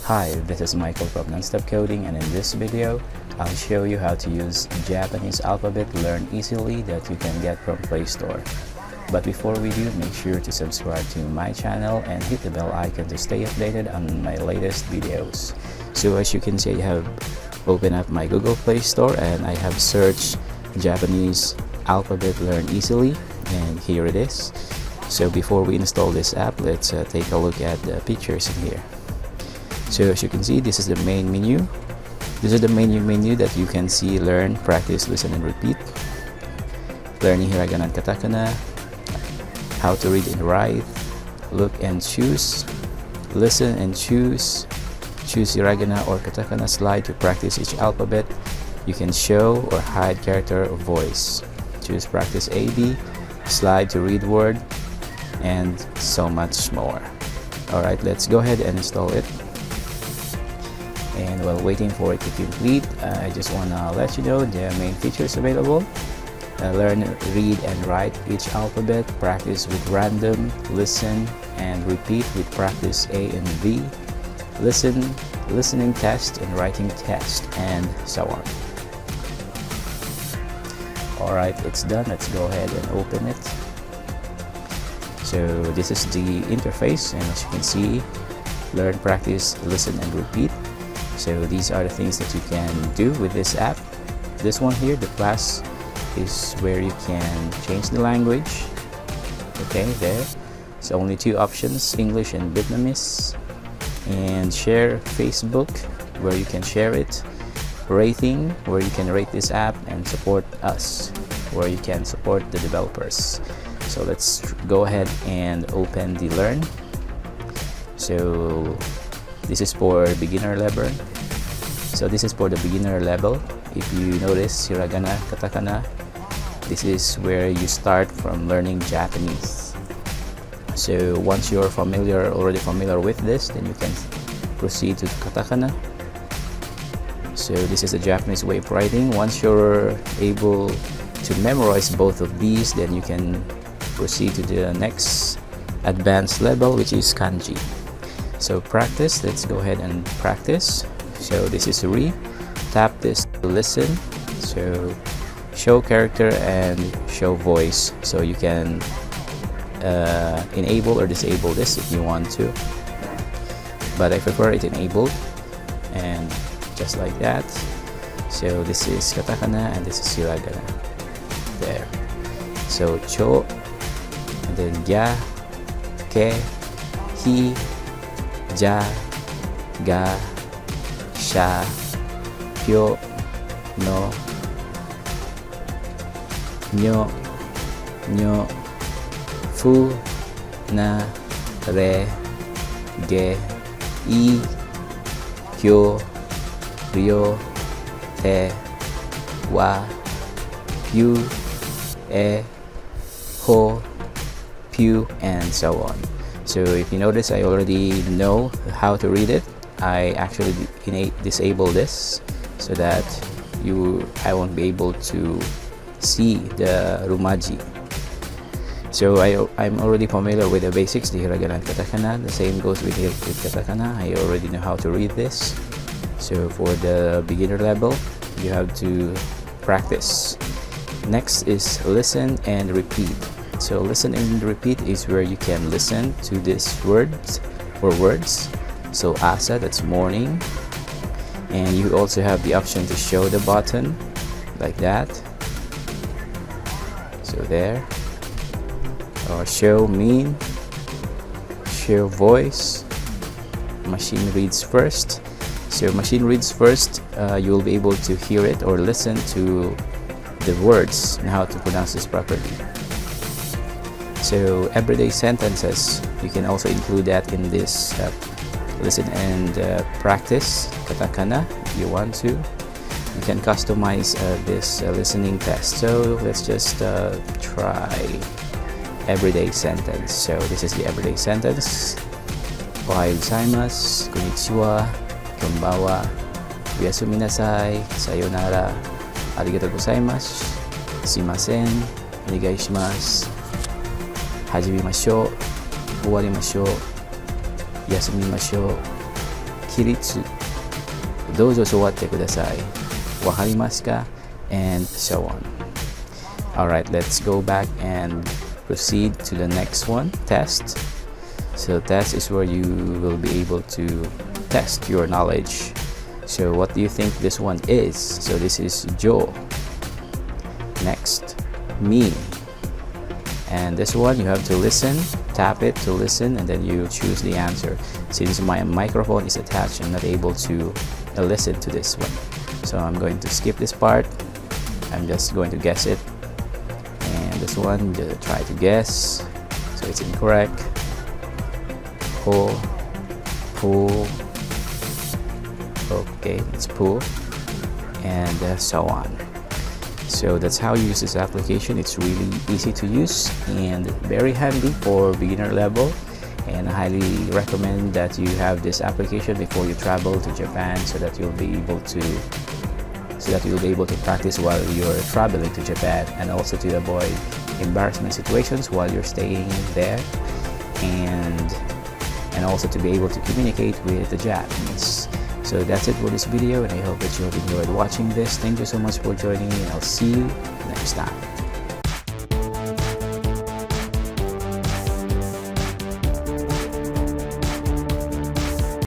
Hi, this is Michael from Nonstop Coding, and in this video, I'll show you how to use Japanese alphabet learn easily that you can get from Play Store. But before we do, make sure to subscribe to my channel and hit the bell icon to stay updated on my latest videos. So as you can see, I have opened up my Google Play Store and I have searched Japanese alphabet learn easily, and here it is. So before we install this app, let's take a look at the pictures in here. So as you can see, this is the main menu. This is the menu that you can see: learn, practice, listen, and repeat. Learning hiragana and katakana. How to read and write. Look and choose. Listen and choose. Choose hiragana or katakana. Slide to practice each alphabet. You can show or hide character or voice. Choose practice AB. Slide to read word, and so much more. Alright, let's go ahead and install it. And while waiting for it to complete, I just want to let you know the main features available. Learn, read, and write each alphabet. Practice with random. Listen and repeat with practice A and B. Listening test and writing test, and so on. Alright, it's done. Let's go ahead and open it. So this is the interface, and as you can see, learn, practice, listen, and repeat. So these are the things that you can do with this app. This one here, the plus, is where you can change the language. Okay, there. So only two options, English and Vietnamese. And share Facebook, where you can share it. Rating, where you can rate this app. And support us, where you can support the developers. So let's go ahead and open the learn. So this is for beginner level. So this is for the beginner level. If you notice, hiragana, katakana, this is where you start from learning Japanese. So once you're already familiar with this, then you can proceed to katakana. So this is the Japanese way of writing. Once you're able to memorize both of these, then you can proceed to the next advanced level, which is kanji. So practice, let's go ahead and practice. So this is re. Tap this to listen. So show character and show voice. So you can enable or disable this if you want to. But I prefer it enabled. And just like that. So this is katakana and this is hiragana. There. So cho, and then ya, ke, hi, ja, ga, sha, pyo, no, nyo, nyo, fu, na, re, ge, i, kyo, ryo, te, wa, pyu, e, ho, pew, and so on. So if you notice, I already know how to read it. I actually disable this so that I won't be able to see the romaji. So I'm already familiar with the basics, the hiragana and katakana. The same goes with katakana. I already know how to read this. So for the beginner level, you have to practice. Next is listen and repeat. So listen and repeat is where you can listen to these words or words. So asa, that's morning. And you also have the option to show the button like that. So there. Or show mean, show voice. Machine reads first. So machine reads first, you will be able to hear it or listen to the words and how to pronounce this properly. So everyday sentences, you can also include that in this listen and practice katakana if you want to. You can customize this listening test. So let's just try everyday sentence. So this is the everyday sentence. Ohayou gozaimasu, konnichiwa, konbanwa, oyasumi nasai, sayonara, arigatou gozaimasu, sumimasen, onegai shimasu, hajimemashou, 終わりましょう、休みましょう、kiritsu, dozo sowatte kudasai, wakarimasu ka, and so on. Alright, let's go back and proceed to the next one, test. So test is where you will be able to test your knowledge. So what do you think this one is? So this is jo. Next, mi. And this one you have to listen, tap it to listen, and then you choose the answer. Since my microphone is attached, I'm not able to listen to this one. So I'm going to skip this part. I'm just going to guess it. And this one, try to guess. So it's incorrect. Pull. Okay, it's pull. And so on. So that's how you use this application. It's really easy to use and very handy for beginner level, and I highly recommend that you have this application before you travel to Japan, so that you'll be able to practice while you're traveling to Japan, and also to avoid embarrassment situations while you're staying there, and also to be able to communicate with the Japanese. So that's it for this video, and I hope that you have enjoyed watching this. Thank you so much for joining me, and I'll see you next time.